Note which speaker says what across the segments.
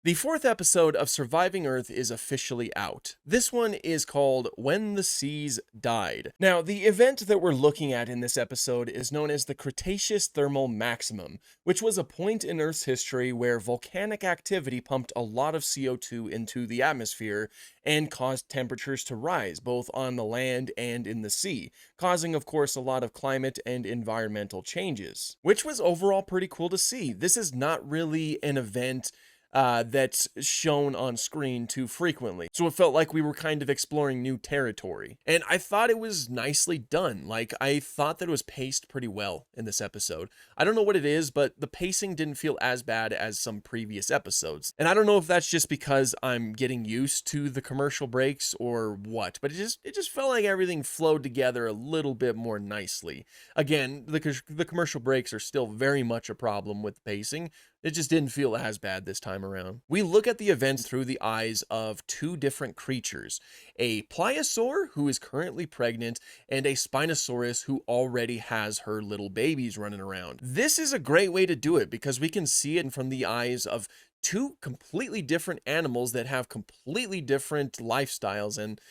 Speaker 1: The fourth episode of Surviving Earth is officially out. This one is called When the Seas Died. Now, the event that we're looking at in this episode is known as the Cretaceous Thermal Maximum, which was a point in Earth's history where volcanic activity pumped a lot of CO2 into the atmosphere and caused temperatures to rise, both on the land and in the sea, causing, of course, a lot of climate and environmental changes, which was overall pretty cool to see. This is not really an event that's shown on screen too frequently. So it felt like we were kind of exploring new territory. And I thought it was nicely done. Like, I thought that it was paced pretty well in this episode. I don't know what it is, but the pacing didn't feel as bad as some previous episodes. And I don't know if that's just because I'm getting used to the commercial breaks or what, but it just felt like everything flowed together a little bit more nicely. Again, the commercial breaks are still very much a problem with the pacing. It just didn't feel as bad this time around. We look at the events through the eyes of two different creatures, a pliosaur who is currently pregnant and a spinosaurus who already has her little babies running around. This is a great way to do it because we can see it from the eyes of two completely different animals that have completely different lifestyles and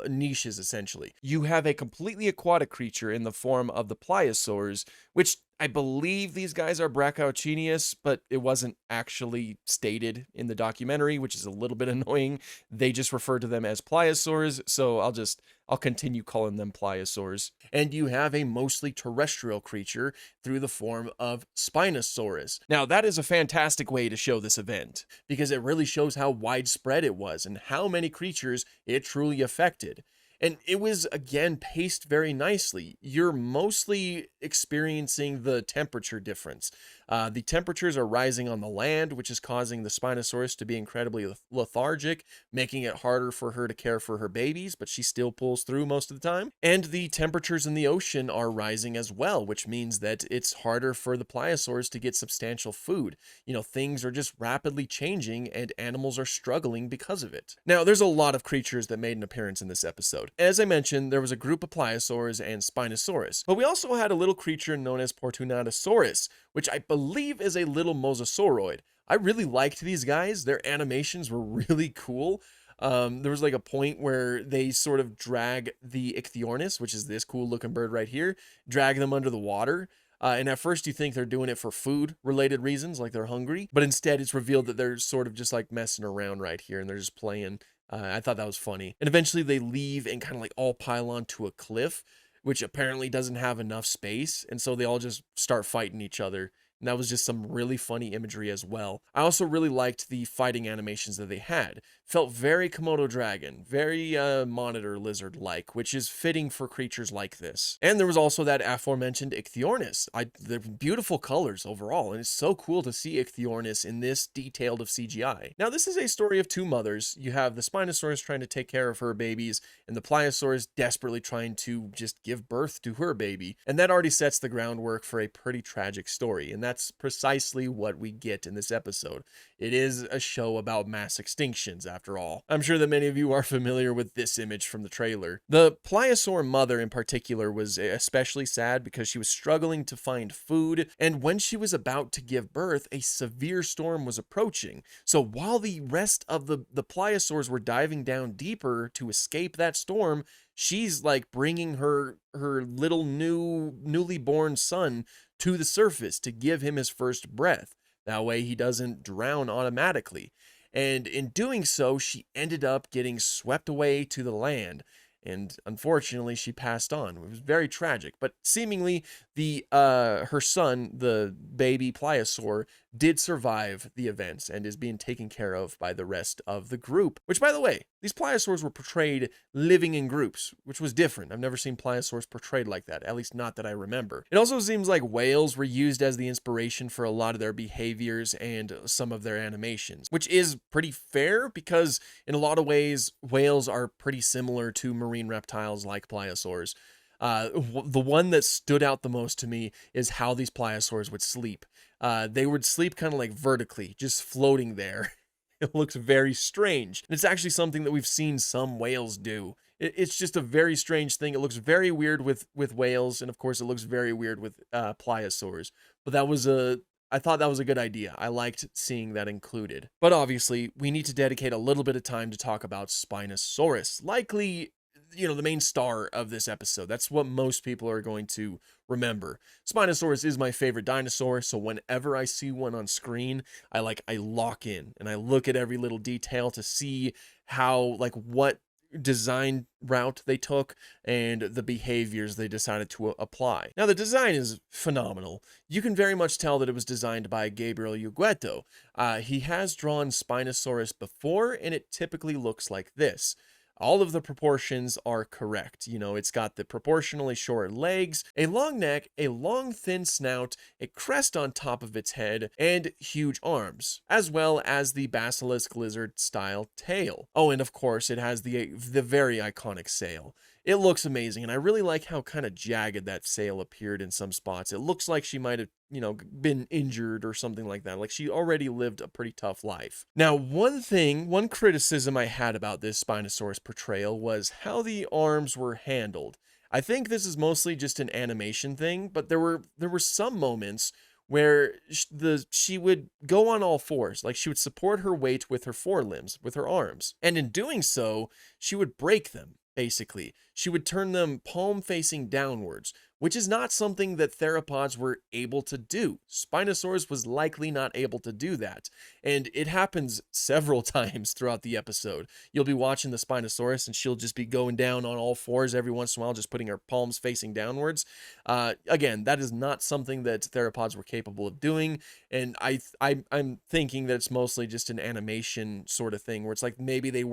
Speaker 1: niches, essentially. You have a completely aquatic creature in the form of the pliosaurs, which I believe these guys are Brachiochinius, but it wasn't actually stated in the documentary, which is a little bit annoying. They just refer to them as pliosaurs, so I'll continue calling them pliosaurs. And you have a mostly terrestrial creature through the form of Spinosaurus. Now, that is a fantastic way to show this event, because it really shows how widespread it was and how many creatures it truly affected. And it was, again, paced very nicely. You're mostly experiencing the temperature difference. The temperatures are rising on the land, which is causing the Spinosaurus to be incredibly lethargic, making it harder for her to care for her babies, but she still pulls through most of the time. And the temperatures in the ocean are rising as well, which means that it's harder for the pliosaurs to get substantial food. You know, things are just rapidly changing and animals are struggling because of it. Now, there's a lot of creatures that made an appearance in this episode. As I mentioned, there was a group of pliosaurs and Spinosaurus, but we also had a little creature known as Portunatosaurus, which I believe is a little mosasauroid. I really liked these guys. Their animations were really cool. There was like a point where they sort of drag the Ichthyornis, which is this cool looking bird right here, drag them under the water. And at first you think they're doing it for food related reasons, like they're hungry, but instead it's revealed that they're sort of just like messing around right here and they're just playing. I thought that was funny. And eventually they leave and kind of like all pile onto a cliff, which apparently doesn't have enough space. And so they all just start fighting each other. And that was just some really funny imagery as well. I also really liked the fighting animations that they had. Felt very Komodo dragon, very monitor lizard-like, which is fitting for creatures like this. And there was also that aforementioned Ichthyornis. They're beautiful colors overall, and it's so cool to see Ichthyornis in this detailed of CGI. Now, this is a story of two mothers. You have the Spinosaurus trying to take care of her babies, and the Pliosaurus desperately trying to just give birth to her baby. And that already sets the groundwork for a pretty tragic story, and that's precisely what we get in this episode. It is a show about mass extinctions, after all. I'm sure that many of you are familiar with this image from the trailer. The pliosaur mother in particular was especially sad because she was struggling to find food, and when she was about to give birth, a severe storm was approaching. So while the rest of the pliosaurs were diving down deeper to escape that storm, she's like bringing her little newly born son to the surface to give him his first breath. That way he doesn't drown automatically. And in doing so, she ended up getting swept away to the land. And unfortunately, she passed on. It was very tragic. But seemingly, her son, the baby pliosaur, did survive the events and is being taken care of by the rest of the group. Which, by the way, these pliosaurs were portrayed living in groups, which was different. I've never seen pliosaurs portrayed like that, at least not that I remember. It also seems like whales were used as the inspiration for a lot of their behaviors and some of their animations, which is pretty fair because in a lot of ways, whales are pretty similar to marine reptiles like pliosaurs. The one that stood out the most to me is how these pliosaurs would sleep. They would sleep kind of like vertically, just floating there. It looks very strange. And it's actually something that we've seen some whales do. It's just a very strange thing. It looks very weird with whales, and of course it looks very weird with pliosaurs. But that was a I thought that was a good idea. I liked seeing that included. But obviously, we need to dedicate a little bit of time to talk about Spinosaurus, likely, the main star of this episode. That's what most people are going to remember. Spinosaurus is my favorite dinosaur, so whenever I see one on screen, I lock in and I look at every little detail to see how, what design route they took and the behaviors they decided to apply. Now, the design is phenomenal. You can very much tell that it was designed by Gabriel Ugueto. He has drawn Spinosaurus before, and it typically looks like this. All of the proportions are correct. It's got the proportionally short legs, a long neck, a long thin snout, a crest on top of its head, and huge arms, as well as the basilisk lizard style tail. Oh, and of course, it has the very iconic sail. It looks amazing, and I really like how kind of jagged that sail appeared in some spots. It looks like she might have, been injured or something like that. Like she already lived a pretty tough life. Now, one criticism I had about this Spinosaurus portrayal was how the arms were handled. I think this is mostly just an animation thing, but there were some moments where she would go on all fours, like she would support her weight with her forelimbs, with her arms. And in doing so, she would break them. Basically, she would turn them palm facing downwards, which is not something that theropods were able to do. Spinosaurus was likely not able to do that, and it happens several times throughout the episode. You'll be watching the Spinosaurus, and she'll just be going down on all fours every once in a while, just putting her palms facing downwards. Again, that is not something that theropods were capable of doing, and I'm thinking that it's mostly just an animation sort of thing, where it's like maybe they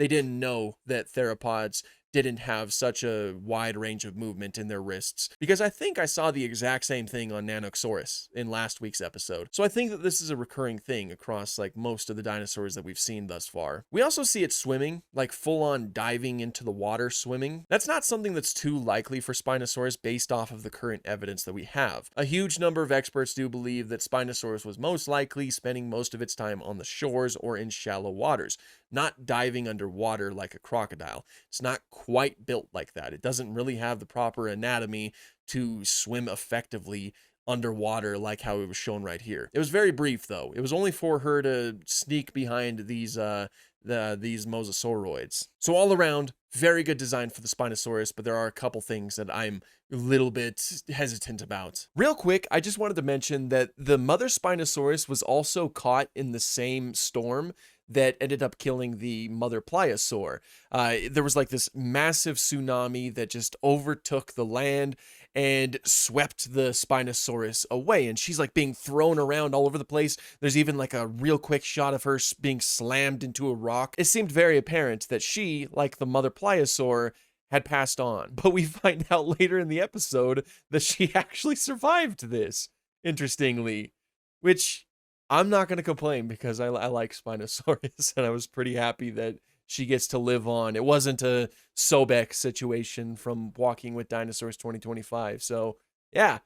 Speaker 1: didn't know that theropods didn't have such a wide range of movement in their wrists, because I think I saw the exact same thing on Nanoxaurus in last week's episode. So I think that this is a recurring thing across most of the dinosaurs that we've seen thus far. We also see it swimming, like full on diving into the water swimming. That's not something that's too likely for Spinosaurus based off of the current evidence that we have. A huge number of experts do believe that Spinosaurus was most likely spending most of its time on the shores or in shallow waters, not diving underwater like a crocodile. It's not quite built like that. It doesn't really have the proper anatomy to swim effectively underwater like how it was shown right here. It was very brief though. It was only for her to sneak behind these mosasauroids. So all around, very good design for the Spinosaurus, but there are a couple things that I'm a little bit hesitant about. Real quick, I just wanted to mention that the mother Spinosaurus was also caught in the same storm that ended up killing the mother pliosaur. There was this massive tsunami that just overtook the land and swept the Spinosaurus away, and she's being thrown around all over the place. There's even a real quick shot of her being slammed into a rock. It seemed very apparent that she, like the mother pliosaur, had passed on, but we find out later in the episode that she actually survived this, interestingly, which I'm not going to complain, because I like Spinosaurus, and I was pretty happy that she gets to live on. It wasn't a Sobek situation from Walking with Dinosaurs 2025. So yeah,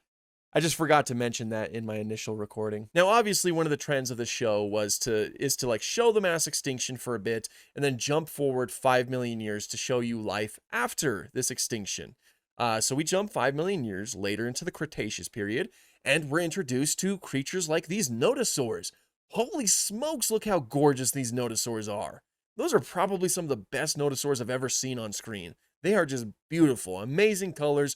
Speaker 1: I just forgot to mention that in my initial recording. Now, obviously, one of the trends of the show is to show the mass extinction for a bit and then jump forward 5 million years to show you life after this extinction. So we jump 5 million years later into the Cretaceous period, and we're introduced to creatures like these nodosaurs. Holy smokes, look how gorgeous these nodosaurs are. Those are probably some of the best nodosaurs I've ever seen on screen. They are just beautiful, amazing colors.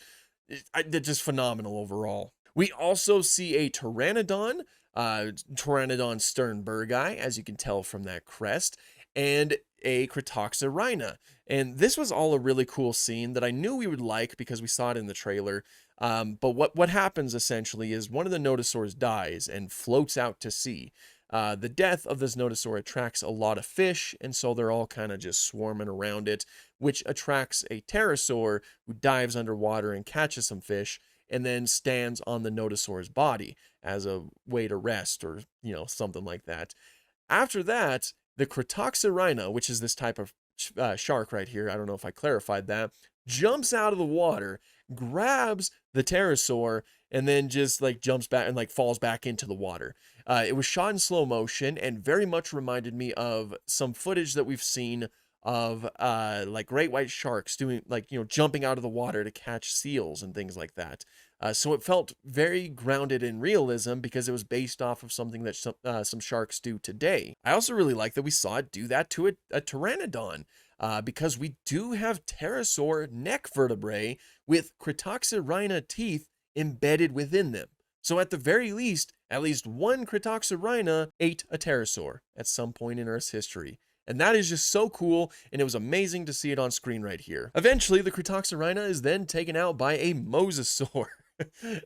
Speaker 1: They're just phenomenal overall. We also see a Pteranodon, Pteranodon sternbergi, as you can tell from that crest, and a Cretoxorhina. And this was all a really cool scene that I knew we would like because we saw it in the trailer. But what happens essentially is one of the nodosaurs dies and floats out to sea. The death of this nodosaur attracts a lot of fish, and so they're all kind of just swarming around it, which attracts a pterosaur who dives underwater and catches some fish, and then stands on the nodosaur's body as a way to rest, or something like that. After that, the Cretoxorhina, which is this type of shark right here, I don't know if I clarified that, jumps out of the water, grabs the pterosaur, and then just jumps back and falls back into the water. It was shot in slow motion and very much reminded me of some footage that we've seen of great white sharks doing jumping out of the water to catch seals and things like that. So it felt very grounded in realism because it was based off of something that some sharks do today. I also really like that we saw it do that to a pteranodon, because we do have pterosaur neck vertebrae with Cretoxorhina teeth embedded within them. So at the very least, at least one Cretoxorhina ate a pterosaur at some point in Earth's history. And that is just so cool, and it was amazing to see it on screen right here. Eventually, the Cretoxorhina is then taken out by a mosasaur.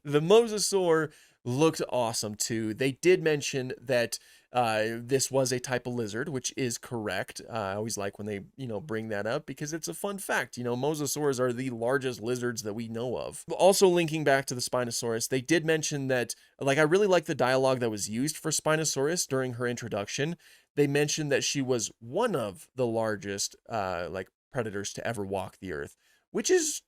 Speaker 1: The mosasaur looked awesome too. They did mention that this was a type of lizard, which is correct. I always like when they, bring that up because it's a fun fact. Mosasaurs are the largest lizards that we know of. Also linking back to the Spinosaurus, they did mention that, I really like the dialogue that was used for Spinosaurus during her introduction. They mentioned that she was one of the largest, predators to ever walk the earth, which is,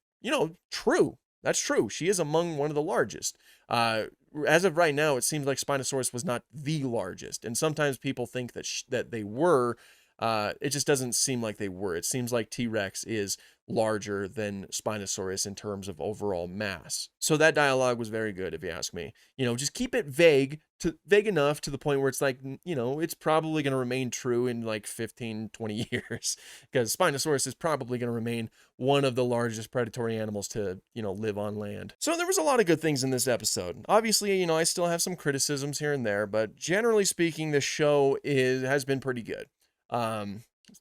Speaker 1: true. That's true. She is among one of the largest. As of right now, it seems like Spinosaurus was not the largest, and sometimes people think that they were. It just doesn't seem like they were. It seems like T-Rex is larger than Spinosaurus in terms of overall mass. So that dialogue was very good, if you ask me. Just keep it vague enough to the point where it's like, it's probably going to remain true in like 15, 20 years, because Spinosaurus is probably going to remain one of the largest predatory animals to, live on land. So there was a lot of good things in this episode. Obviously, I still have some criticisms here and there, but generally speaking, the show has been pretty good.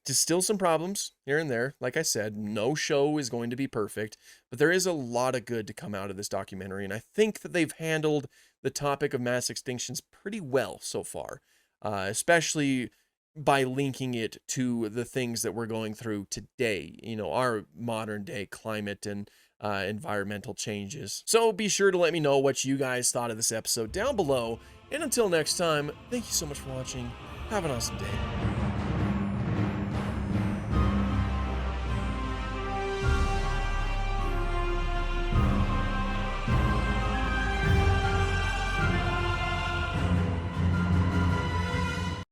Speaker 1: Just still some problems here and there. Like I said, no show is going to be perfect, but there is a lot of good to come out of this documentary, and I think that they've handled the topic of mass extinctions pretty well so far, especially by linking it to the things that we're going through today, our modern day climate and environmental changes. So be sure to let me know what you guys thought of this episode down below, and until next time, thank you so much for watching. Have an awesome day.